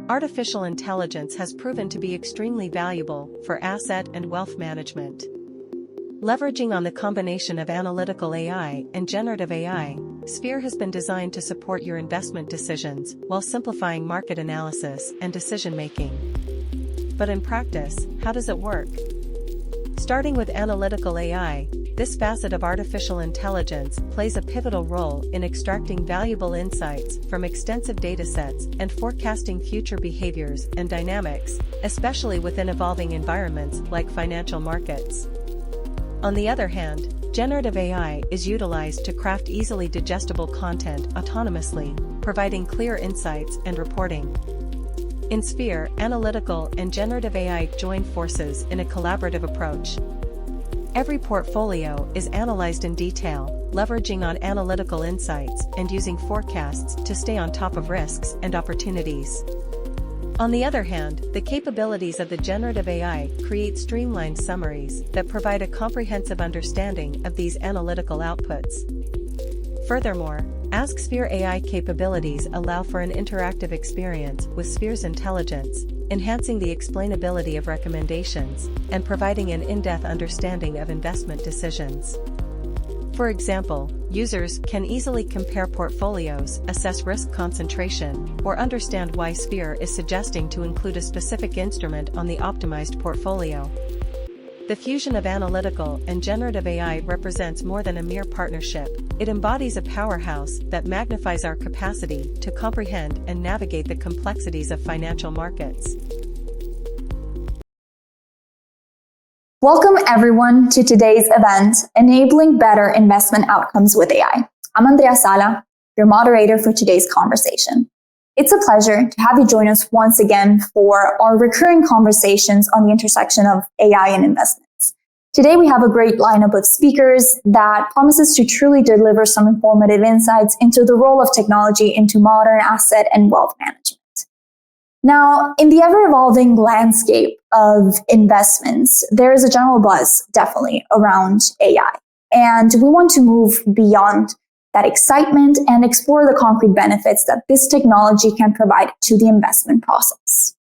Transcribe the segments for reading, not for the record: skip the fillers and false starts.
artificial intelligence has proven to be extremely valuable for asset and wealth management. Leveraging on the combination of analytical AI and generative AI, Sphere has been designed to support your investment decisions while simplifying market analysis and decision-making. But in practice, how does it work? Starting with analytical AI, this facet of artificial intelligence plays a pivotal role in extracting valuable insights from extensive datasets and forecasting future behaviors and dynamics, especially within evolving environments like financial markets. On the other hand, generative AI is utilized to craft easily digestible content autonomously, providing clear insights and reporting. In Sphere, analytical and generative AI join forces in a collaborative approach. Every portfolio is analyzed in detail, leveraging on analytical insights and using forecasts to stay on top of risks and opportunities. On the other hand, the capabilities of the generative AI create streamlined summaries that provide a comprehensive understanding of these analytical outputs. Furthermore, Ask Sphere AI capabilities allow for an interactive experience with Sphere's intelligence, enhancing the explainability of recommendations and providing an in-depth understanding of investment decisions. For example, users can easily compare portfolios, assess risk concentration, or understand why Sphere is suggesting to include a specific instrument on the optimized portfolio. The fusion of analytical and generative AI represents more than a mere partnership. It embodies a powerhouse that magnifies our capacity to comprehend and navigate the complexities of financial markets. Welcome everyone to today's event, Enabling Better Investment Outcomes with AI. I'm Andrea Sala, your moderator for today's conversation. It's a pleasure to have you join us once again for our recurring conversations on the intersection of AI and investments. Today we have a great lineup of speakers that promises to truly deliver some informative insights into the role of technology into modern asset and wealth management. Now, in the ever-evolving landscape of investments, there is a general buzz, definitely, around AI. And we want to move beyond that excitement and explore the concrete benefits that this technology can provide to the investment process.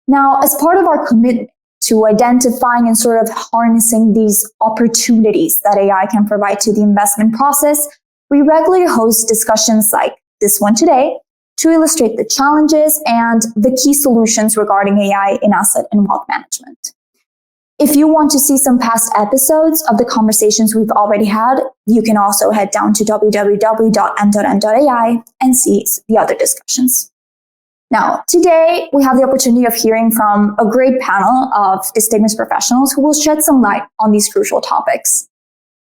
Now, as part of our commitment to identifying and sort of harnessing these opportunities that AI can provide to the investment process, we regularly host discussions like this one today to illustrate the challenges and the key solutions regarding AI in asset and wealth management. If you want to see some past episodes of the conversations we've already had, you can also head down to www.MDOTM.ai and see the other discussions. Now, today we have the opportunity of hearing from a great panel of distinguished professionals who will shed some light on these crucial topics.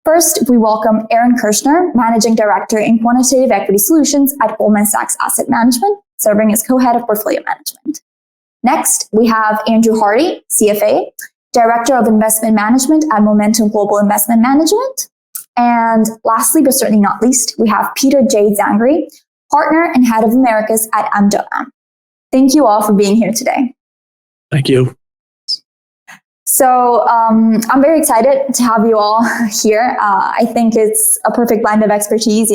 First, we welcome Aaron Kirshner, Managing Director in Quantitative Equity Solutions at Goldman Sachs Asset Management, serving as Co-Head of Portfolio Management. Next, we have Andrew Hardy, CFA, Director of Investment Management at Momentum Global Investment Management. And lastly, but certainly not least, we have Peter J. Zangri, Partner and Head of Americas at MDOTM. Thank you all for being here today. Thank you. So I'm very excited to have you all here. I think it's a perfect blend of expertise.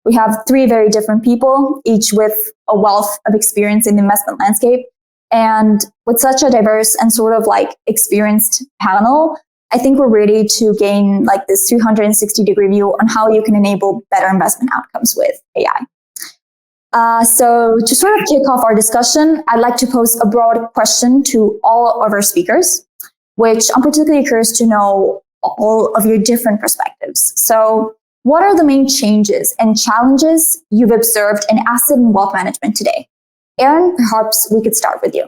We have three very different people, each with a wealth of experience in the investment landscape. And with such a diverse and sort of experienced panel, I think we're ready to gain this 360-degree view on how you can enable better investment outcomes with AI. So to sort of kick off our discussion, I'd like to pose a broad question to all of our speakers, which I'm particularly curious to know all of your different perspectives. So what are the main changes and challenges you've observed in asset and wealth management today? Aaron, perhaps we could start with you.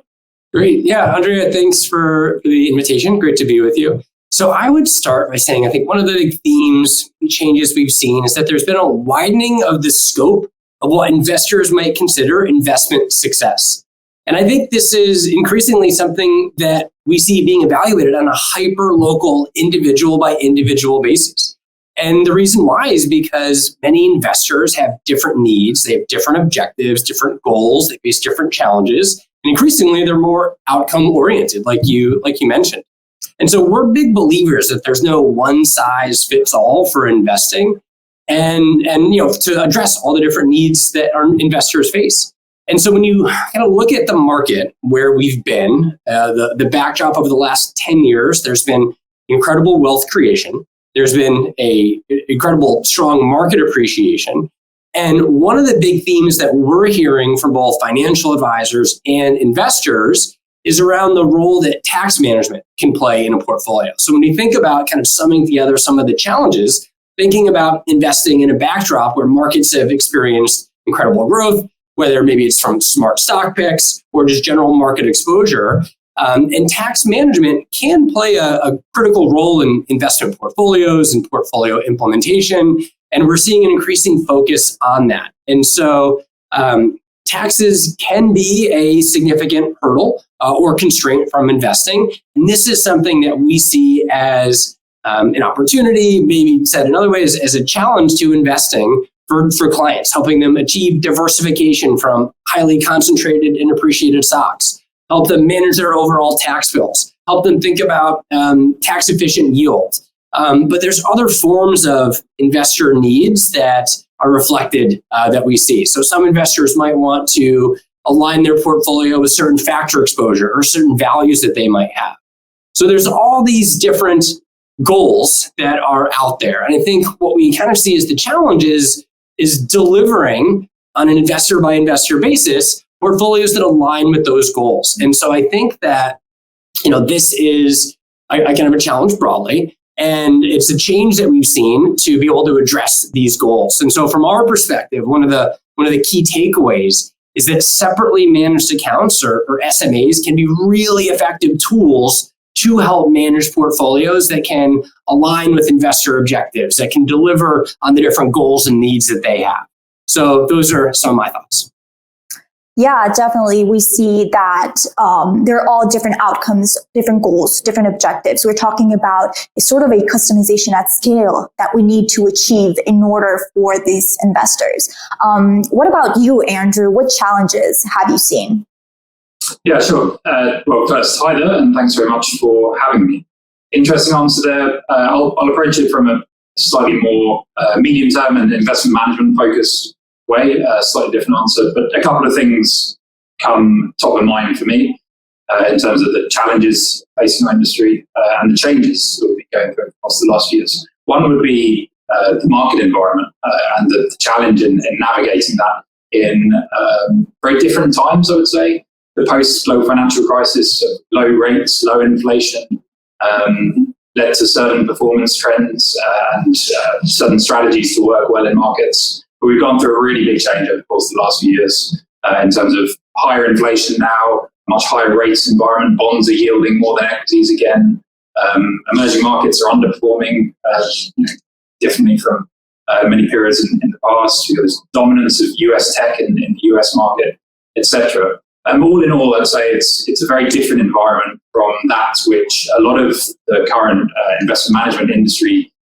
Great. Yeah, Andrea, thanks for the invitation. Great to be with you. So I would start by saying I think one of the big themes and changes we've seen is that there's been a widening of the scope of what investors might consider investment success. And I think this is increasingly something that we see being evaluated on a hyper-local, individual by individual basis. And the reason why is because many investors have different needs, they have different objectives, different goals, they face different challenges, and increasingly they're more outcome-oriented, like you mentioned. And so we're big believers that there's no one-size-fits-all for investing, and to address all the different needs that our investors face. And so when you kind of look at the market where we've been, the backdrop over the last 10 years, there's been incredible wealth creation. There's been a incredible strong market appreciation. And one of the big themes that we're hearing from both financial advisors and investors is around the role that tax management can play in a portfolio. So when you think about kind of summing together some of the challenges, thinking about investing in a backdrop where markets have experienced incredible growth, whether maybe it's from smart stock picks or just general market exposure, and tax management can play a critical role in investment portfolios and portfolio implementation. And we're seeing an increasing focus on that. And so taxes can be a significant hurdle or constraint from investing. And this is something that we see as an opportunity, maybe said another way, as a challenge to investing for clients, helping them achieve diversification from highly concentrated and appreciated stocks, help them manage their overall tax bills, help them think about tax efficient yield. But there's other forms of investor needs that are reflected that we see. So some investors might want to align their portfolio with certain factor exposure or certain values that they might have. So there's all these different goals that are out there. And I think what we kind of see as the challenge is delivering on an investor by investor basis portfolios that align with those goals. And so I think that, this is a kind of a challenge broadly. And it's a change that we've seen to be able to address these goals. And so from our perspective, one of the key takeaways is that separately managed accounts or SMAs can be really effective tools to help manage portfolios that can align with investor objectives, that can deliver on the different goals and needs that they have. So those are some of my thoughts. Yeah, definitely. We see that they're all different outcomes, different goals, different objectives. We're talking about a sort of a customization at scale that we need to achieve in order for these investors. What about you, Andrew? What challenges have you seen? Yeah, sure. Well, first, hi there, and thanks very much for having me. Interesting answer there. I'll approach it from a slightly more medium-term and investment management focused way, a slightly different answer, but a couple of things come top of mind for me in terms of the challenges facing our industry and the changes that we've been going through across the last years. One would be the market environment and the challenge in navigating that in very different times, I would say. The post-global financial crisis, low rates, low inflation, led to certain performance trends and certain strategies to work well in markets. But we've gone through a really big change over the course of the last few years in terms of higher inflation now, much higher rates environment, bonds are yielding more than equities again. Emerging markets are underperforming differently from many periods in the past. There's dominance of US tech in the US market, etc. All in all, I'd say it's a very different environment from that which a lot of the current investment management industry,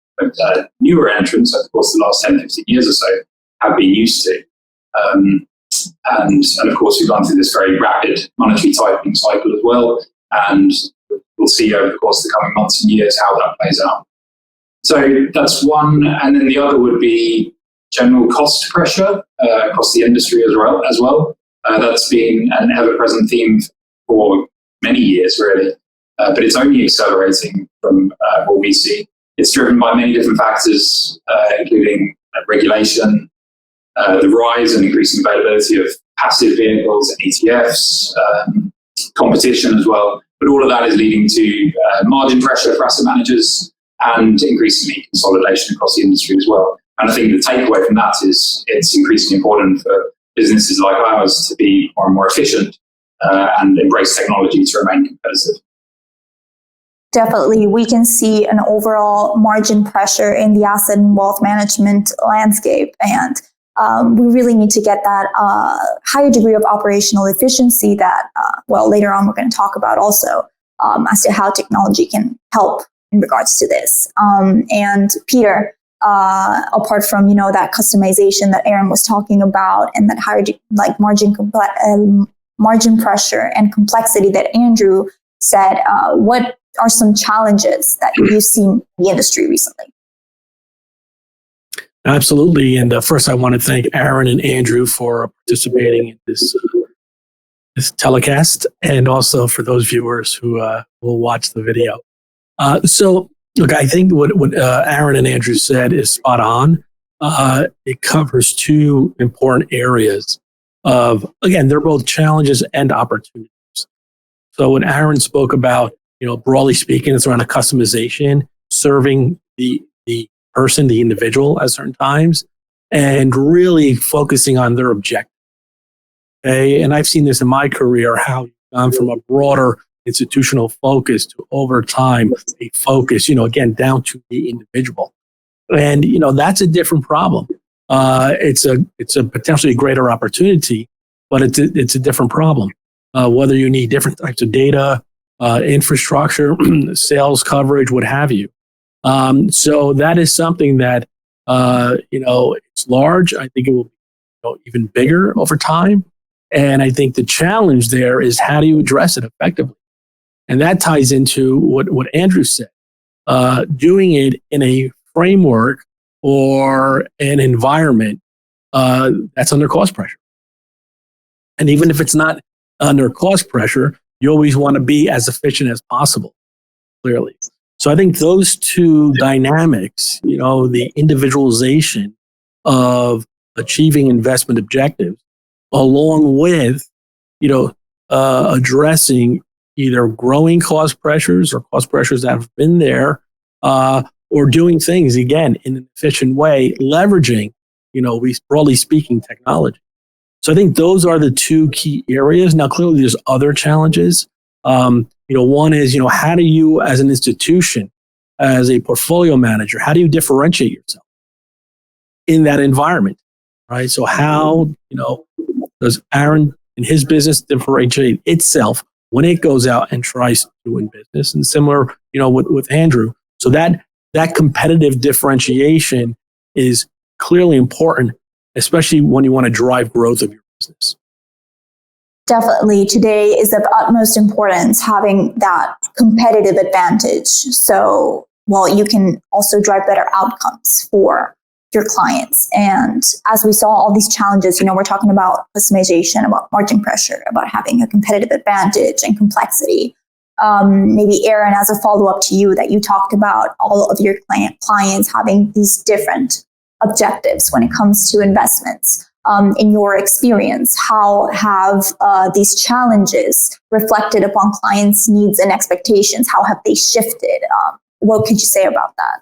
newer entrants over the course of the last 10, 15 years or so, have been used to. And of course, we've gone through this very rapid monetary tightening cycle as well. And we'll see over the course of the coming months and years how that plays out. So that's one. And then the other would be general cost pressure across the industry as well. That's been an ever-present theme for many years, really. But it's only accelerating from what we see. It's driven by many different factors, including regulation, the rise and increasing availability of passive vehicles and ETFs, competition as well. But all of that is leading to margin pressure for asset managers and increasingly consolidation across the industry as well. And I think the takeaway from that is it's increasingly important for businesses like ours to be more and more efficient and embrace technology to remain competitive. Definitely, we can see an overall margin pressure in the asset and wealth management landscape. And we really need to get that higher degree of operational efficiency that, later on we're going to talk about also as to how technology can help in regards to this. And Peter, apart from, that customization that Aaron was talking about and that higher, margin pressure and complexity that Andrew said, what are some challenges that you've seen in the industry recently? Absolutely. And first, I want to thank Aaron and Andrew for participating in this this telecast and also for those viewers who will watch the video. So, look, I think what Aaron and Andrew said is spot on. It covers two important areas of, again, they're both challenges and opportunities. So when Aaron spoke about, broadly speaking, it's around a customization, serving the person, the individual at certain times, and really focusing on their objective. Okay? And I've seen this in my career, how you've gone from a broader institutional focus to over time, a focus, again, down to the individual. And, that's a different problem. It's a potentially greater opportunity, but it's a different problem. Whether you need different types of data, infrastructure, sales coverage, what have you. So that is something that, it's large. I think it will be even bigger over time. And I think the challenge there is how do you address it effectively? And that ties into what Andrew said, doing it in a framework or an environment that's under cost pressure. And even if it's not under cost pressure, you always want to be as efficient as possible, clearly. So I think those two dynamics, the individualization of achieving investment objectives, along with, addressing either growing cost pressures or cost pressures that have been there, or doing things, again, in an efficient way, leveraging, broadly speaking, technology. So I think those are the two key areas. Now, clearly, there's other challenges. One is, how do you, as an institution, as a portfolio manager, how do you differentiate yourself in that environment, right? So how, does Aaron and his business differentiate itself when it goes out and tries to win business? And similar, with Andrew. So that competitive differentiation is clearly important, especially when you want to drive growth of your business. Definitely, today is of utmost importance having that competitive advantage. So, you can also drive better outcomes for your clients. And as we saw all these challenges, we're talking about customization, about margin pressure, about having a competitive advantage and complexity. Maybe Aaron, as a follow-up to you, that you talked about all of your clients having these different objectives when it comes to investments. In your experience, how have these challenges reflected upon clients' needs and expectations? How have they shifted? What could you say about that?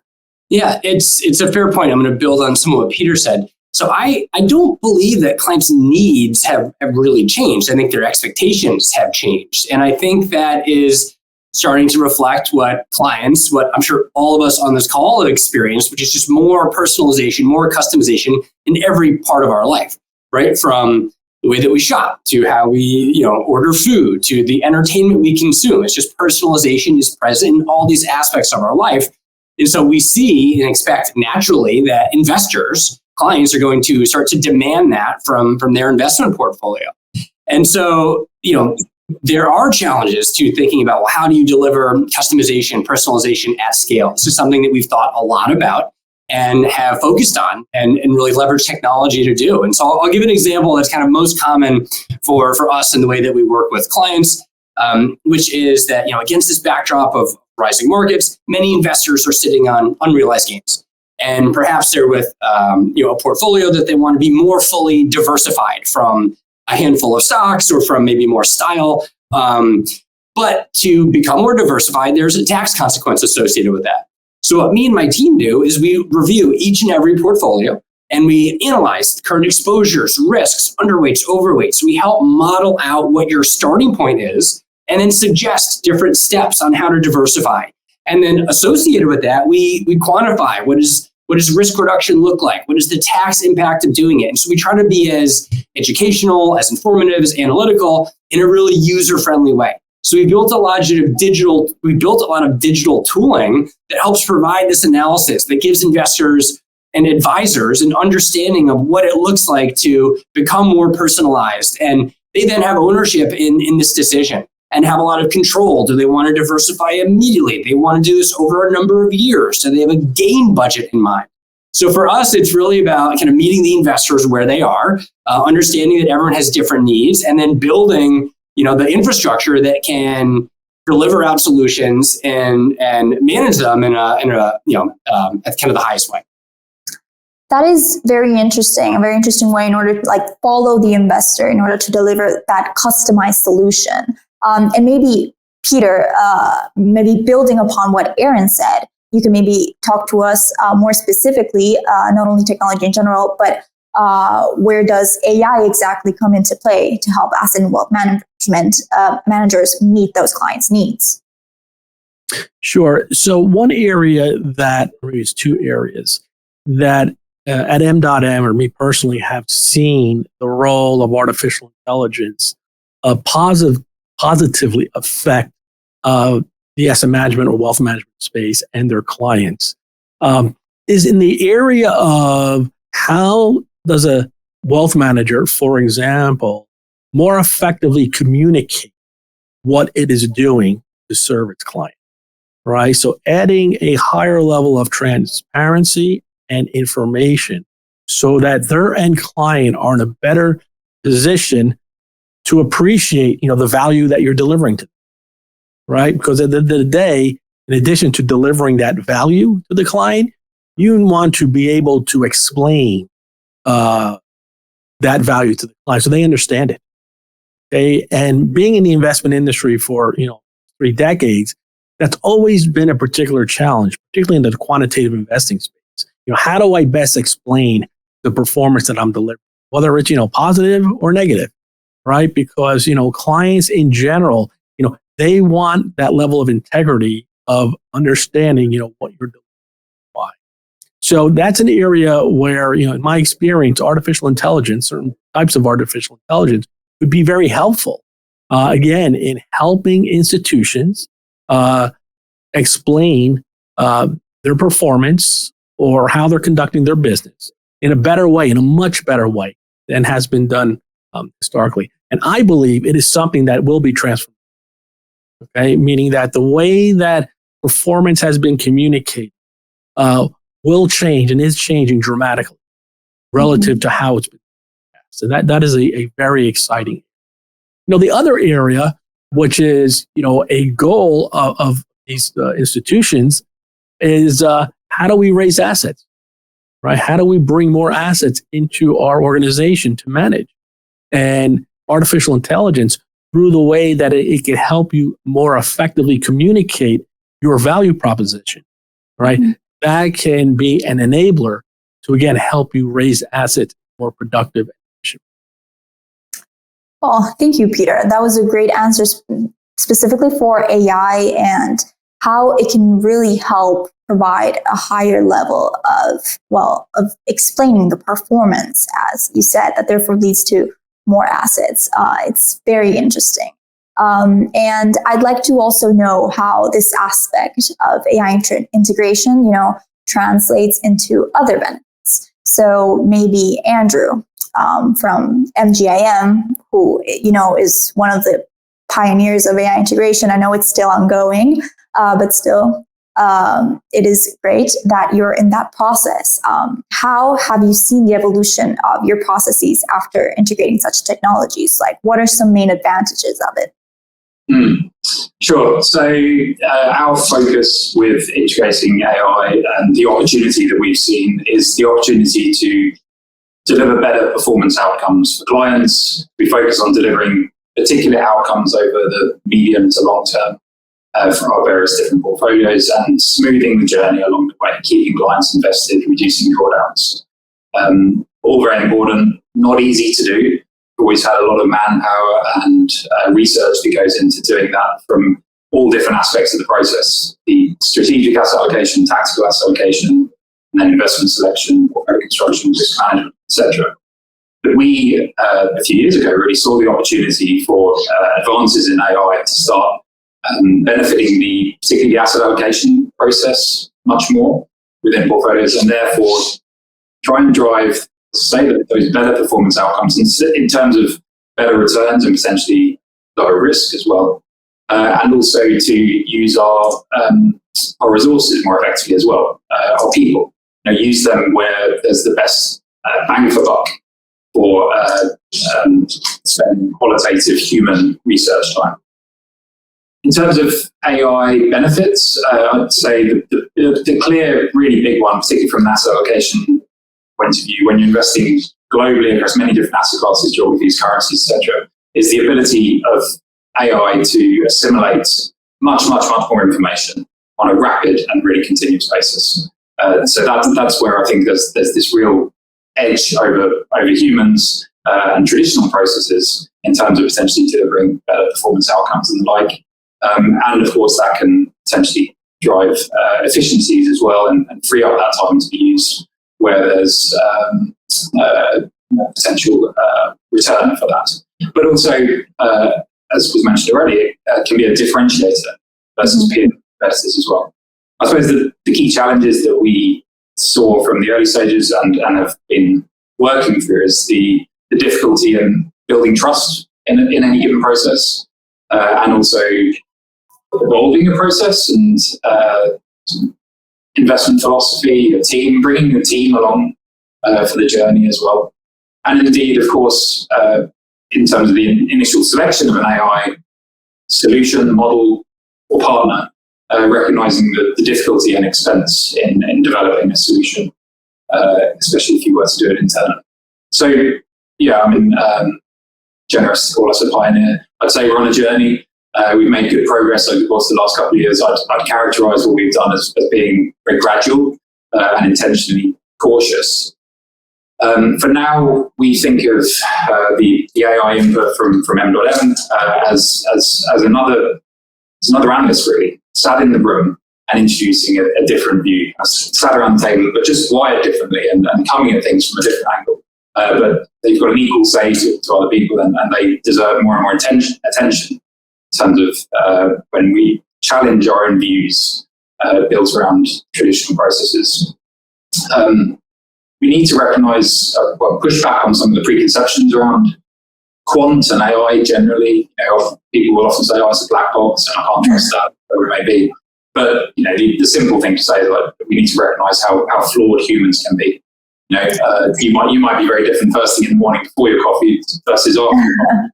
Yeah, it's a fair point. I'm going to build on some of what Peter said. So I don't believe that clients' needs have really changed. I think their expectations have changed. And I think that is starting to reflect what I'm sure all of us on this call have experienced, which is just more personalization, more customization in every part of our life, right? From the way that we shop to how we, order food to the entertainment we consume. It's just personalization is present in all these aspects of our life. And so we see and expect naturally that clients are going to start to demand that from their investment portfolio. And so, there are challenges to thinking about, well, how do you deliver customization, personalization at scale? This is something that we've thought a lot about and have focused on and really leverage technology to do. And so I'll give an example that's kind of most common for us in the way that we work with clients, which is that, against this backdrop of rising markets, many investors are sitting on unrealized gains. And perhaps they're with a portfolio that they want to be more fully diversified from a handful of stocks or from maybe more style. But to become more diversified, there's a tax consequence associated with that. So what me and my team do is we review each and every portfolio and we analyze current exposures, risks, underweights, overweights. We help model out what your starting point is and then suggest different steps on how to diversify. And then associated with that, we quantify what does risk reduction look like? What is the tax impact of doing it? And so we try to be as educational, as informative, as analytical in a really user-friendly way. So we built a lot of digital tooling that helps provide this analysis that gives investors and advisors an understanding of what it looks like to become more personalized. And they then have ownership in this decision and have a lot of control. Do they want to diversify immediately? They want to do this over a number of years. Do they have a gain budget in mind? So for us, it's really about kind of meeting the investors where they are, understanding that everyone has different needs, and then building the infrastructure that can deliver out solutions and manage them in a at kind of the highest way. That is very interesting, a very interesting way in order to follow the investor in order to deliver that customized solution. And maybe Peter, maybe building upon what Aaron said, you can maybe talk to us more specifically, not only technology in general, but where does AI exactly come into play to help asset and wealth management managers meet those clients' needs? Sure. So one area that, or maybe it's two areas that at MDOTM, or me personally, have seen the role of artificial intelligence positively affect the asset management or wealth management space and their clients, is in the area of how does a wealth manager, for example, more effectively communicate what it is doing to serve its client, right? So adding a higher level of transparency and information so that their end client are in a better position to appreciate, the value that you're delivering to them, right? Because at the end of the day, in addition to delivering that value to the client, you want to be able to explain that value to the client so they understand it. Okay, and being in the investment industry for 3 decades, that's always been a particular challenge, particularly in the quantitative investing space. How do I best explain the performance that I'm delivering, whether it's positive or negative, right? Because clients in general, they want that level of integrity of understanding, what you're doing, why. So that's an area where, in my experience, artificial intelligence, certain types of artificial intelligence, would be very helpful. Again, in helping institutions explain their performance or how they're conducting their business in a better way, in a much better way than has been done historically. And I believe it is something that will be transformed. Okay, meaning that the way that performance has been communicated will change and is changing dramatically relative to how it's been past. So that is a very exciting. The other area, which is a goal of these institutions, is how do we raise assets, right? How do we bring more assets into our organization to manage? And artificial intelligence, through the way that it can help you more effectively communicate your value proposition, right? Mm-hmm. That can be an enabler to, again, help you raise assets more productive. Oh, thank you, Peter. That was a great answer specifically for AI and how it can really help provide a higher level of explaining the performance, as you said, that therefore leads to more assets. It's very interesting. And I'd like to also know how this aspect of AI integration, translates into other benefits. So maybe Andrew from MGIM, who, is one of the pioneers of AI integration. I know it's still ongoing, but still, it is great that you're in that process. How have you seen the evolution of your processes after integrating such technologies? What are some main advantages of it? Sure. So our focus with integrating AI and the opportunity that we've seen is the opportunity to deliver better performance outcomes for clients. We focus on delivering particular outcomes over the medium to long term for our various different portfolios and smoothing the journey along the way, keeping clients invested, reducing drawdowns. All very important, not easy to do. Always had a lot of manpower and research that goes into doing that from all different aspects of the process, the strategic asset allocation, tactical asset allocation, and then investment selection, portfolio construction, risk management, etc. But we, a few years ago, really saw the opportunity for advances in AI to start benefiting particularly the asset allocation process much more within portfolios, and therefore try and drive, say, those better performance outcomes in terms of better returns and potentially lower risk as well, and also to use our resources more effectively as well, our people. Use them where there's the best bang for buck for spending qualitative human research time. In terms of AI benefits, I'd say the clear, really big one, particularly from an asset allocation point of view, when you're investing globally across many different asset classes, geographies, currencies, etc., is the ability of AI to assimilate much more information on a rapid and really continuous basis. So that's where I think there's this real edge over humans and traditional processes in terms of potentially delivering better performance outcomes and the like. And of course, that can potentially drive efficiencies as well and free up that time to be used where there's potential return for that. But also, as was mentioned already, it can be a differentiator versus peer competitors as well. I suppose the key challenges that we saw from the early stages and have been working through is the difficulty in building trust in any given process, and also evolving a process and investment philosophy, a team, bringing the team along for the journey as well. And indeed, of course, in terms of the initial selection of an AI solution, model, or partner, recognizing the difficulty and expense in developing a solution, especially if you were to do it internally. So, yeah, I mean, generous to call us a pioneer. I'd say we're on a journey. We've made good progress over the course of the last couple of years. I'd characterize what we've done as being very gradual and intentionally cautious. For now, we think of the AI input from MDOTM as another analyst, really, sat in the room and introducing a different view, sat around the table, but just wired differently and coming at things from a different angle. But they've got an equal say to other people, and they deserve more and more attention in terms of when we challenge our own views built around traditional processes. We need to recognise, push back on some of the preconceptions around quant and AI generally. People will often say, "Oh, it's a black box, and I can't trust that," whatever it may be. But the simple thing to say is that we need to recognise how flawed humans can be. You might be very different first thing in the morning before your coffee versus after your coffee.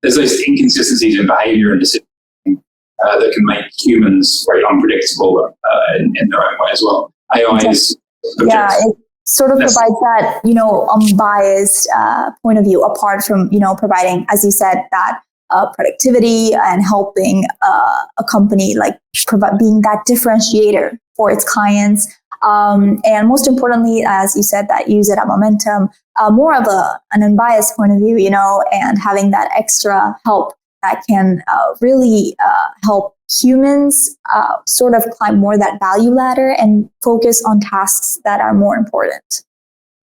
There's those inconsistencies in behaviour and decision that can make humans very unpredictable in their own way as well. AI is it sort of provides that unbiased point of view, apart from providing, as you said, that productivity and helping a company being that differentiator for its clients. And most importantly, as you said, that use it at Momentum, more of an unbiased point of view, and having that extra help that can really help humans sort of climb more that value ladder and focus on tasks that are more important.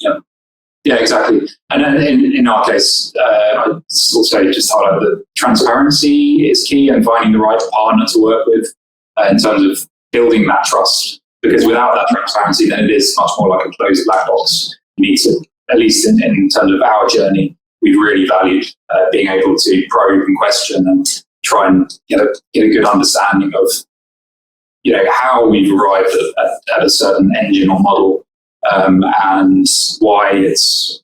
Yeah, exactly. And then in our case, I'd also just highlight that transparency is key and finding the right partner to work with in terms of building that trust. Because without that transparency, then it is much more like a closed black box. You need to, at least in terms of our journey, we've really valued being able to probe and question and try and get a good understanding of how we've arrived at a certain engine or model, and why it's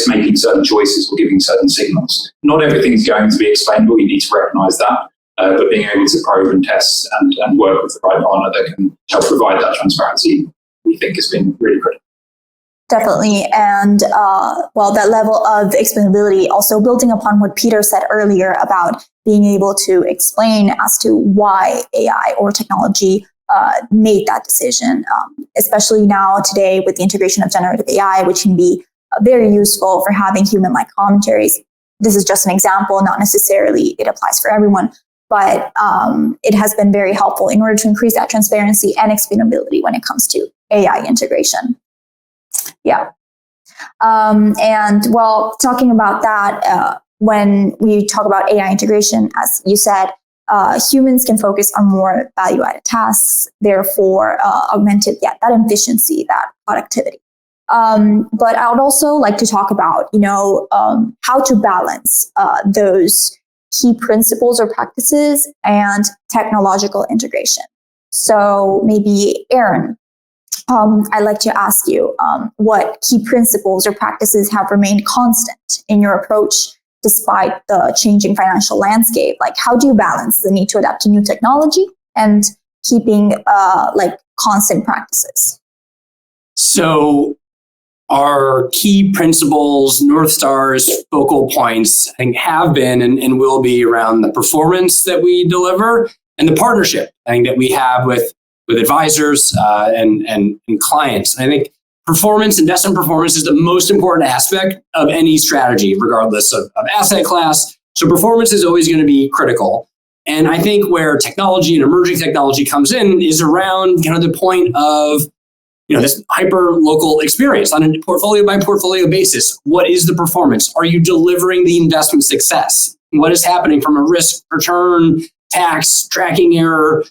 making certain choices or giving certain signals. Not everything's going to be explainable. You need to recognise that. But being able to probe and test and work with the right partner that can help provide that transparency, we think has been really critical. Definitely. And that level of explainability, also building upon what Peter said earlier about being able to explain as to why AI or technology made that decision, especially now today with the integration of generative AI, which can be very useful for having human-like commentaries. This is just an example, not necessarily it applies for everyone. But it has been very helpful in order to increase that transparency and explainability when it comes to AI integration. Yeah. Talking about that, when we talk about AI integration, as you said, humans can focus on more value-added tasks, therefore augmented that efficiency, that productivity. But I would also like to talk about, how to balance those key principles or practices and technological integration. So maybe Aaron, I'd like to ask you what key principles or practices have remained constant in your approach despite the changing financial landscape? Like, how do you balance the need to adapt to new technology and keeping constant practices? So our key principles, North Stars, focal points, I think have been and will be around the performance that we deliver and the partnership, I think, that we have with advisors and clients. I think investment performance is the most important aspect of any strategy, regardless of asset class. So performance is always going to be critical. And I think where technology and emerging technology comes in is around kind of the point of this hyper local experience on a portfolio by portfolio basis. What is the performance? Are you delivering the investment success? What is happening from a risk, return, tax, tracking error,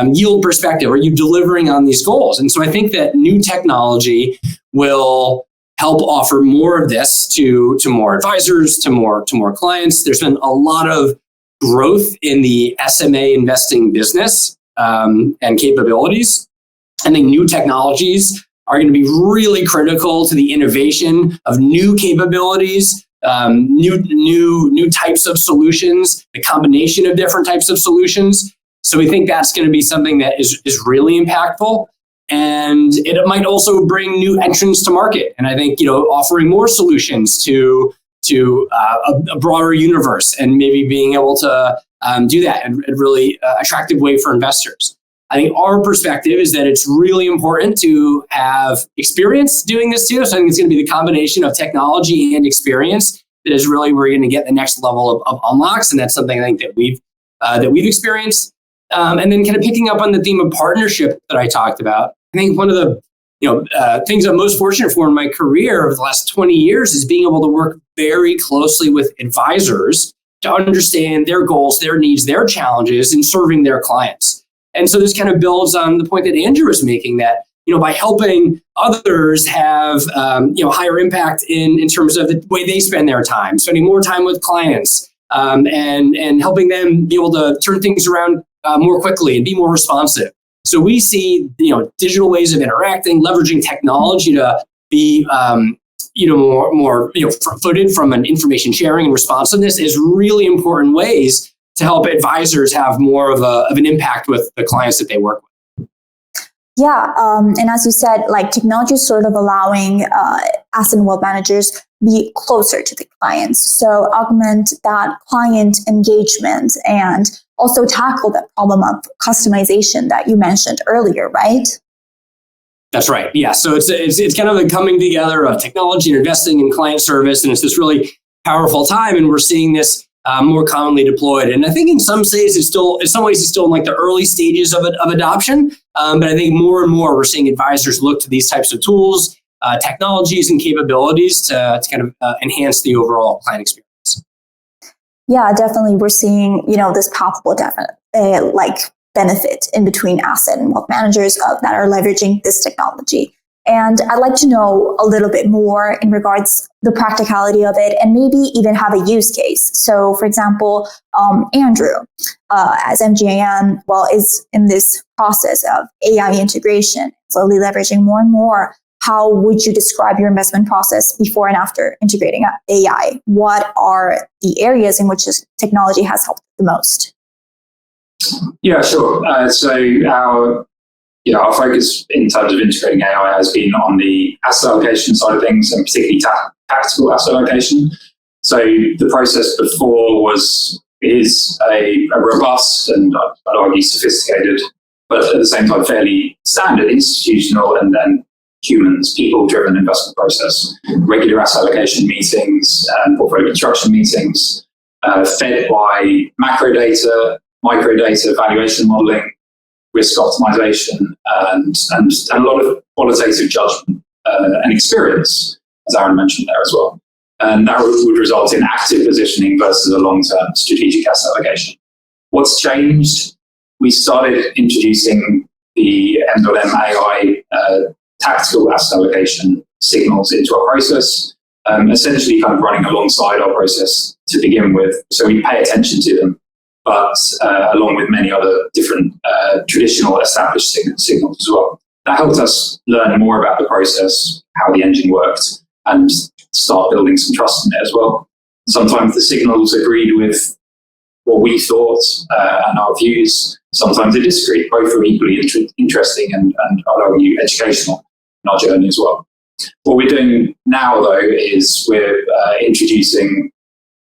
yield perspective? Are you delivering on these goals? And so I think that new technology will help offer more of this to more advisors, to more clients. There's been a lot of growth in the SMA investing business and capabilities. I think new technologies are going to be really critical to the innovation of new capabilities, new types of solutions, the combination of different types of solutions. So we think that's going to be something that is really impactful. And it might also bring new entrants to market. And I think, offering more solutions to a broader universe and maybe being able to do that in a really attractive way for investors. I think our perspective is that it's really important to have experience doing this too. So I think it's going to be the combination of technology and experience that is really where you're going to get the next level of unlocks. And that's something I think that we've experienced. And then kind of picking up on the theme of partnership that I talked about, I think one of the things I'm most fortunate for in my career over the last 20 years is being able to work very closely with advisors to understand their goals, their needs, their challenges in serving their clients. And so this kind of builds on the point that Andrew was making, that by helping others have higher impact in terms of the way they spend their time, spending more time with clients, and helping them be able to turn things around more quickly and be more responsive. So we see digital ways of interacting, leveraging technology to be more front-footed from an information sharing and responsiveness is really important ways to help advisors have more of an impact with the clients that they work with. Yeah, and as you said, technology is sort of allowing asset and wealth managers be closer to the clients. So augment that client engagement and also tackle that problem of customization that you mentioned earlier, right? That's right. Yeah. So it's kind of the coming together of technology and investing in client service, and it's this really powerful time, and we're seeing this more commonly deployed. And I think in some ways it's still in the early stages of adoption. But I think more and more we're seeing advisors look to these types of tools, technologies, and capabilities to kind of enhance the overall client experience. Yeah, definitely. We're seeing this palpable benefit in between asset and wealth managers that are leveraging this technology. And I'd like to know a little bit more in regards the practicality of it, and maybe even have a use case. So, for example, Andrew, as MGAM, is in this process of AI integration, slowly leveraging more and more. How would you describe your investment process before and after integrating AI? What are the areas in which this technology has helped the most? Yeah, sure. So our focus in terms of integrating AI has been on the asset allocation side of things, and particularly tactical asset allocation. So the process before is a robust and I'd argue sophisticated, but at the same time fairly standard institutional and people-driven investment process. Regular asset allocation meetings and portfolio construction meetings, fed by macro data, micro data, valuation modeling, risk optimization, and a lot of qualitative judgment and experience, as Aaron mentioned there as well. And that would result in active positioning versus a long-term strategic asset allocation. What's changed? We started introducing the MDOTM AI tactical asset allocation signals into our process, essentially kind of running alongside our process to begin with. So we pay attention to them, but along with many other different traditional established signals as well. that helped us learn more about the process, how the engine worked, and start building some trust in it as well. Sometimes the signals agreed with what we thought and our views. Sometimes they disagreed. Both were equally interesting and I'd argue educational in our journey as well. What we're doing now, though, is we're introducing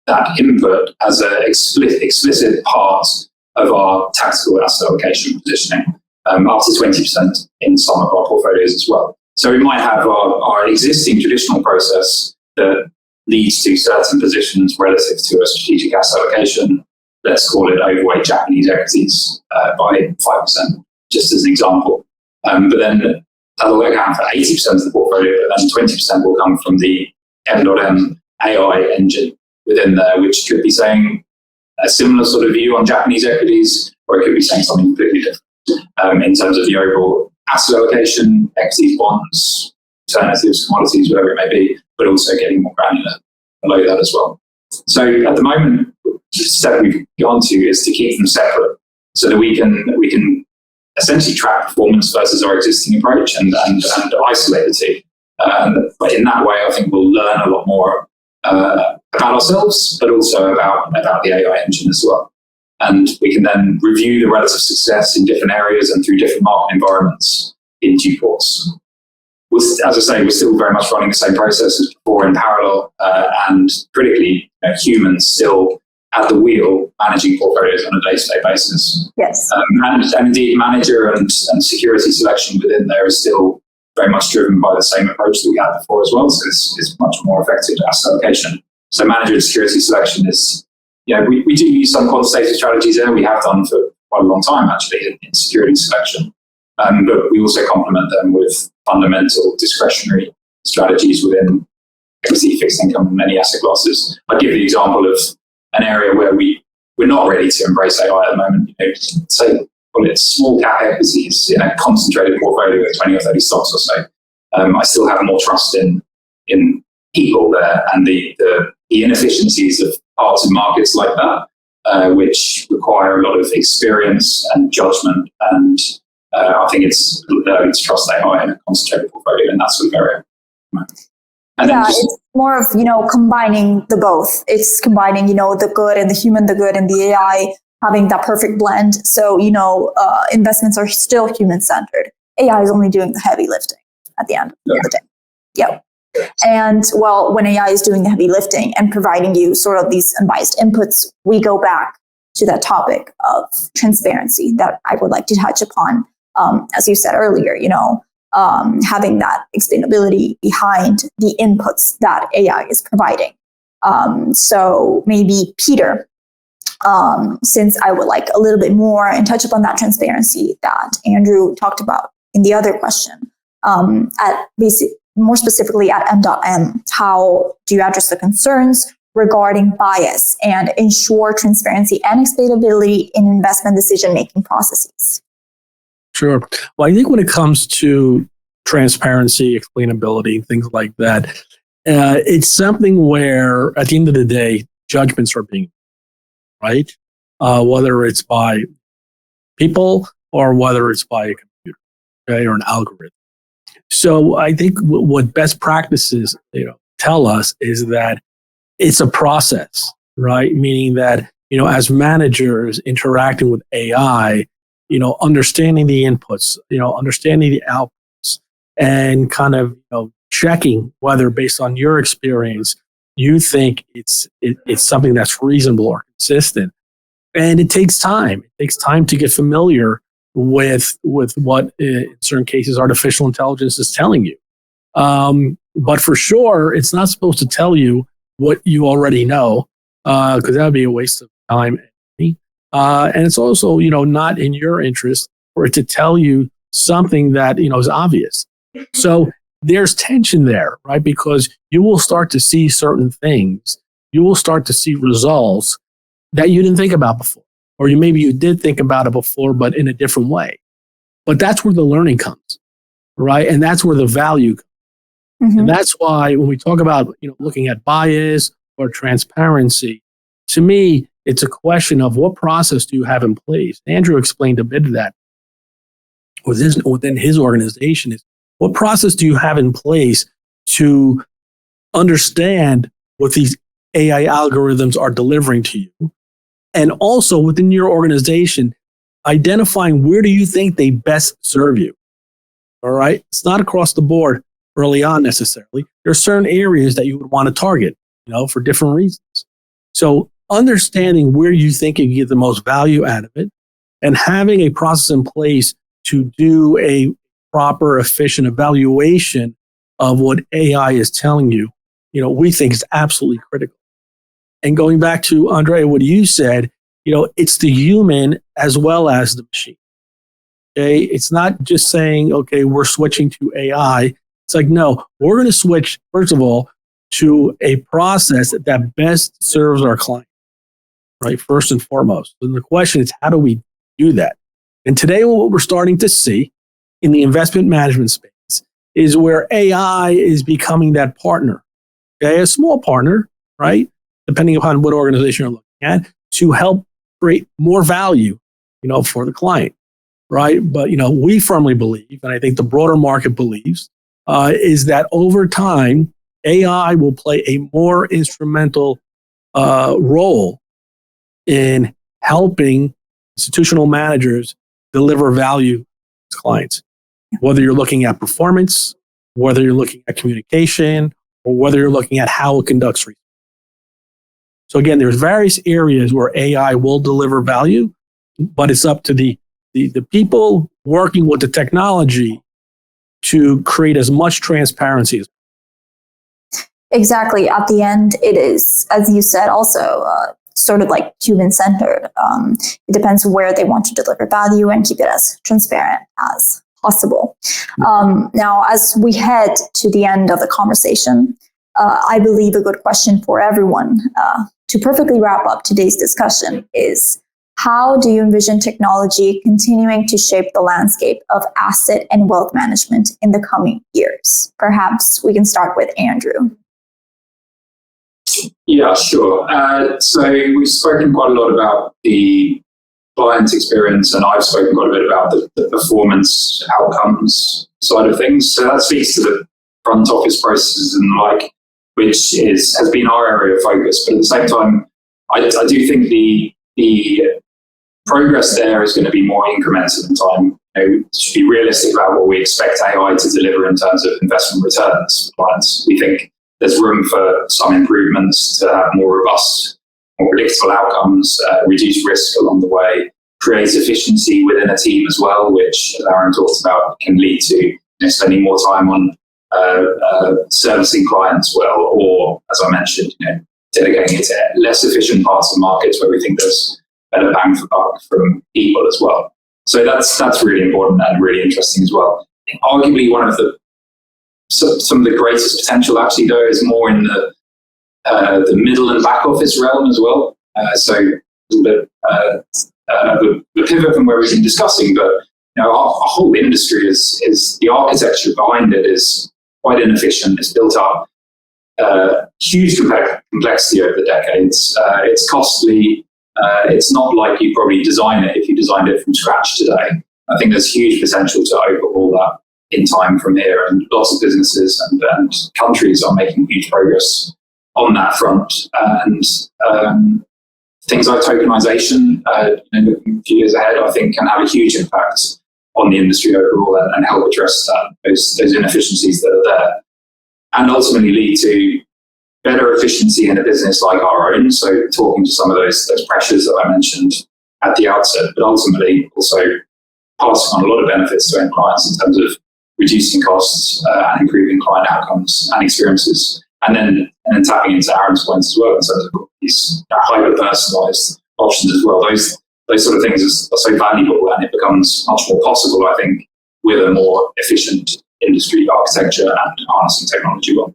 that input as an explicit part of our tactical asset allocation positioning, up to 20% in some of our portfolios as well. So we might have our existing traditional process that leads to certain positions relative to a strategic asset allocation. Let's call it overweight Japanese equities by 5%, just as an example. But then that'll account for 80% of the portfolio, but then 20% will come from the MDOTM AI engine within there, which could be saying a similar sort of view on Japanese equities, or it could be saying something completely different in terms of the overall asset allocation, equities, bonds, alternatives, commodities, whatever it may be, but also getting more granular below that as well. So at the moment, the step we've gone to is to keep them separate so that we can essentially track performance versus our existing approach and isolate the two. But in that way, I think we'll learn a lot more about ourselves, but also about the AI engine as well. And we can then review the relative success in different areas and through different market environments in due course. As I say, we're still very much running the same process as before in parallel, and critically, humans still at the wheel managing portfolios on a day-to-day basis. Yes. And indeed, manager and security selection within there is still very much driven by the same approach that we had before as well. So it's much more effective asset allocation. So manager and security selection is, we do use some quantitative strategies there. We have done for quite a long time, actually, in security selection. But we also complement them with fundamental discretionary strategies within equity, fixed income, and many asset classes. I'll give the example of an area where we're not ready to embrace AI at the moment. Say, it's small cap equities in a concentrated portfolio of 20 or 30 stocks or so. I still have more trust in people there and the inefficiencies of parts of markets like that, which require a lot of experience and judgment. And I think it's early to trust AI in a concentrated portfolio in that sort of area. And it's more of, combining the both. It's combining, the good and the human, the good and the AI, having that perfect blend. So, investments are still human-centered. AI is only doing the heavy lifting at the end of the day. Yep. And when AI is doing the heavy lifting and providing you sort of these unbiased inputs, we go back to that topic of transparency that I would like to touch upon. As you said earlier, having that explainability behind the inputs that AI is providing. So maybe Peter, since I would like a little bit more and touch upon that transparency that Andrew talked about in the other question, more specifically at MDOTM, how do you address the concerns regarding bias and ensure transparency and explainability in investment decision-making processes? Sure. Well, I think when it comes to transparency, explainability, things like that, it's something where at the end of the day, judgments are being made, right? Whether it's by people or whether it's by a computer, okay, or an algorithm. So I think what best practices, tell us is that it's a process, right? Meaning that, as managers interacting with AI, understanding the inputs, understanding the outputs, and kind of, checking whether based on your experience, you think it's something that's reasonable or consistent. And it takes time. It takes time to get familiar with what, in certain cases, artificial intelligence is telling you. But for sure, it's not supposed to tell you what you already know, because that would be a waste of time. And it's also, not in your interest for it to tell you something that, is obvious. So there's tension there, right? Because you will start to see certain things. You will start to see results that you didn't think about before. Or maybe you did think about it before, but in a different way. But that's where the learning comes, right? And that's where the value comes. Mm-hmm. And that's why when we talk about, looking at bias or transparency, to me, it's a question of what process do you have in place? Andrew explained a bit of that. within his organization is, what process do you have in place to understand what these AI algorithms are delivering to you? And also within your organization, identifying where do you think they best serve you? All right. It's not across the board early on necessarily. There are certain areas that you would want to target, for different reasons. So understanding where you think you get the most value out of it and having a process in place to do a proper, efficient evaluation of what AI is telling you, we think is absolutely critical. And going back to Andrea, what you said, it's the human as well as the machine. Okay, it's not just saying, okay, we're switching to AI. It's like, no, we're going to switch, first of all, to a process that best serves our client, right? First and foremost. And the question is, how do we do that? And today, what we're starting to see in the investment management space is where AI is becoming that partner, okay, a small partner, right? Depending upon what organization you're looking at, to help create more value, for the client. Right. But, we firmly believe, and I think the broader market believes, is that over time, AI will play a more instrumental role in helping institutional managers deliver value to clients, whether you're looking at performance, whether you're looking at communication, or whether you're looking at how it conducts research. So again, there's various areas where AI will deliver value, but it's up to the people working with the technology to create as much transparency as possible. Exactly. At the end, it is, as you said, also sort of like human-centered. It depends where they want to deliver value and keep it as transparent as possible. Now, as we head to the end of the conversation, I believe a good question for everyone to perfectly wrap up today's discussion is, how do you envision technology continuing to shape the landscape of asset and wealth management in the coming years? Perhaps we can start with Andrew. Yeah, sure. So we've spoken quite a lot about the client experience, and I've spoken quite a bit about the performance outcomes side of things. So that speaks to the front office processes and the like, which has been our area of focus. But at the same time, I do think the progress there is going to be more incremental in time. We should be realistic about what we expect AI to deliver in terms of investment returns for clients. We think there's room for some improvements to have more robust, more predictable outcomes, reduce risk along the way, create efficiency within a team as well, which Aaron talked about can lead to spending more time on servicing clients well, or as I mentioned, dedicating it to less efficient parts of markets where we think there's better bang for buck from people as well. So that's really important and really interesting as well. Arguably, one of some of the greatest potential actually though is more in the middle and back office realm as well. So a little bit the pivot from where we've been discussing, but our whole industry is the architecture behind it is quite inefficient. It's built up huge complexity over the decades. It's costly. It's not like you probably design it if you designed it from scratch today. I think there's huge potential to overhaul that in time from here, and lots of businesses and countries are making huge progress on that front. And things like tokenization, looking a few years ahead, I think can have a huge impact on the industry overall and help address those inefficiencies that are there, and ultimately lead to better efficiency in a business like our own. So talking to some of those pressures that I mentioned at the outset, but ultimately also passing on a lot of benefits to end clients in terms of reducing costs and improving client outcomes and experiences. And then tapping into Aaron's points as well in terms of these hyper-personalized options as well. Those sort of things are so valuable, and it becomes much more possible, I think, with a more efficient industry architecture and harnessing technology well.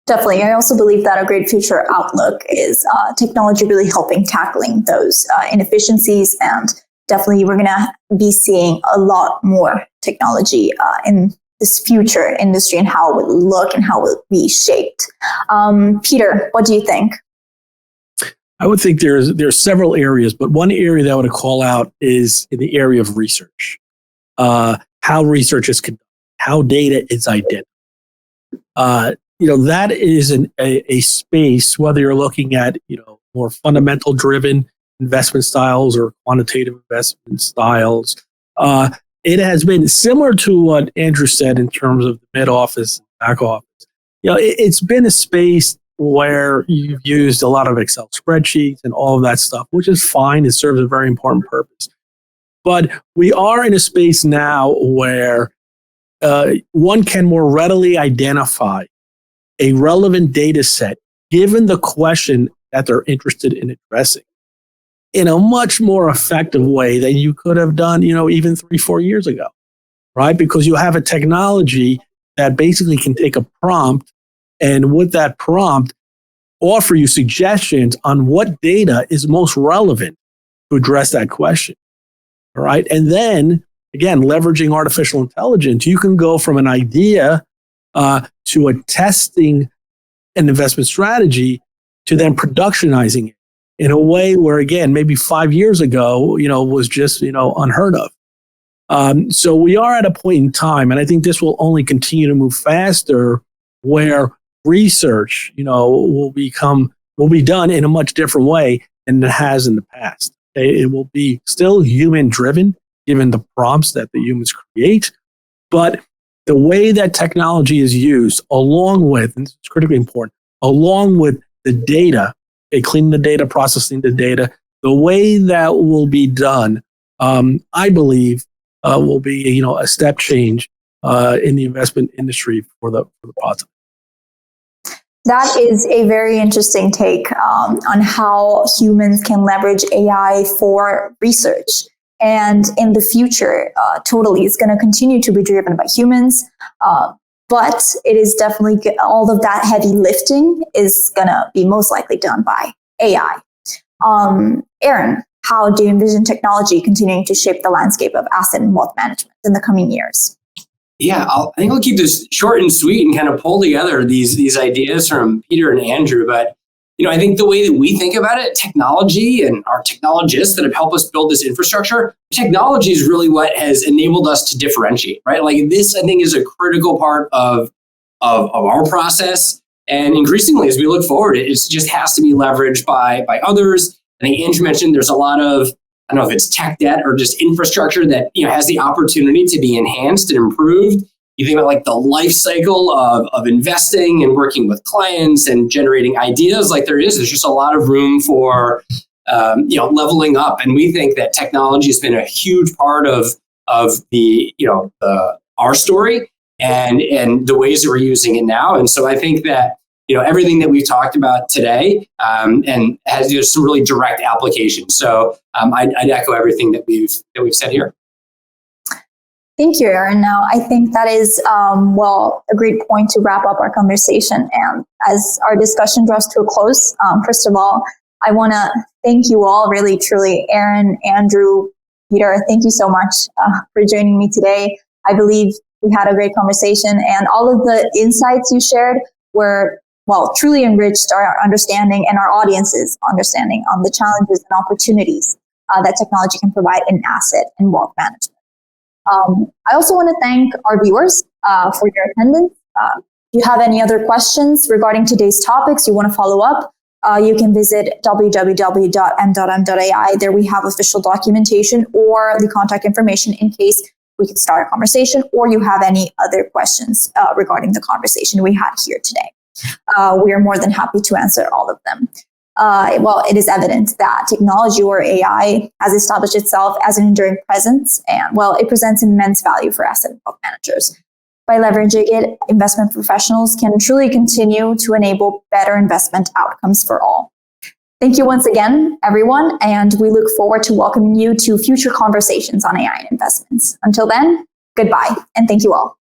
Definitely. I also believe that a great future outlook is technology really helping tackling those inefficiencies, and definitely we're going to be seeing a lot more technology in this future industry and how it will look and how it will be shaped. Peter, what do you think? I would think there's several areas, but one area that I would call out is in the area of research. how research is conducted, how data is identified. That is a space, whether you're looking at, more fundamental driven investment styles or quantitative investment styles. It has been similar to what Andrew said in terms of the mid office, back office. It's been a space where you've used a lot of Excel spreadsheets and all of that stuff, which is fine. It serves a very important purpose. But we are in a space now where one can more readily identify a relevant data set given the question that they're interested in addressing in a much more effective way than you could have done, even 3-4 years ago, right? Because you have a technology that basically can take a prompt and with that prompt offer you suggestions on what data is most relevant to address that question, all right? And then, again, leveraging artificial intelligence, you can go from an idea to a testing an investment strategy to then productionizing it in a way where, again, maybe 5 years ago, was just, unheard of. So we are at a point in time, and I think this will only continue to move faster, where research, will be done in a much different way than it has in the past. It will be still human driven, given the prompts that the humans create, but the way that technology is used, along with, and this is critically important, along with the data, cleaning the data, processing the data, the way that will be done, I believe, will be a step change in the investment industry for the positive. That is a very interesting take on how humans can leverage AI for research. And in the future, totally, it's going to continue to be driven by humans. But it is definitely, all of that heavy lifting is going to be most likely done by AI. Aaron, how do you envision technology continuing to shape the landscape of asset and wealth management in the coming years? Yeah, I think I'll keep this short and sweet and kind of pull together these ideas from Peter and Andrew. But I think the way that we think about it, technology and our technologists that have helped us build this infrastructure, technology is really what has enabled us to differentiate, right? Like this, I think, is a critical part of our process. And increasingly, as we look forward, it just has to be leveraged by others. I think Andrew mentioned there's a lot of, I don't know if it's tech debt or just infrastructure that has the opportunity to be enhanced and improved. You think about like the life cycle of investing and working with clients and generating ideas, like there's just a lot of room for leveling up. And we think that technology has been a huge part of the our story and the ways that we're using it now. And so I think that everything that we've talked about today and has some really direct applications. So I'd echo everything that we've said here. Thank you, Aaron. Now, I think that is, a great point to wrap up our conversation. And as our discussion draws to a close, first of all, I want to thank you all, really, truly, Aaron, Andrew, Peter, thank you so much for joining me today. I believe we had a great conversation, and all of the insights you shared were, truly enriched our understanding and our audience's understanding on the challenges and opportunities that technology can provide in asset and wealth management. I also want to thank our viewers for your attendance. If you have any other questions regarding today's topics, you want to follow up, you can visit www.mdotm.ai. There we have official documentation or the contact information in case we could start a conversation or you have any other questions regarding the conversation we had here today. We are more than happy to answer all of them. It is evident that technology or AI has established itself as an enduring presence, and it presents immense value for asset and wealth managers. By leveraging it, investment professionals can truly continue to enable better investment outcomes for all. Thank you once again, everyone, and we look forward to welcoming you to future conversations on AI and investments. Until then, goodbye, and thank you all.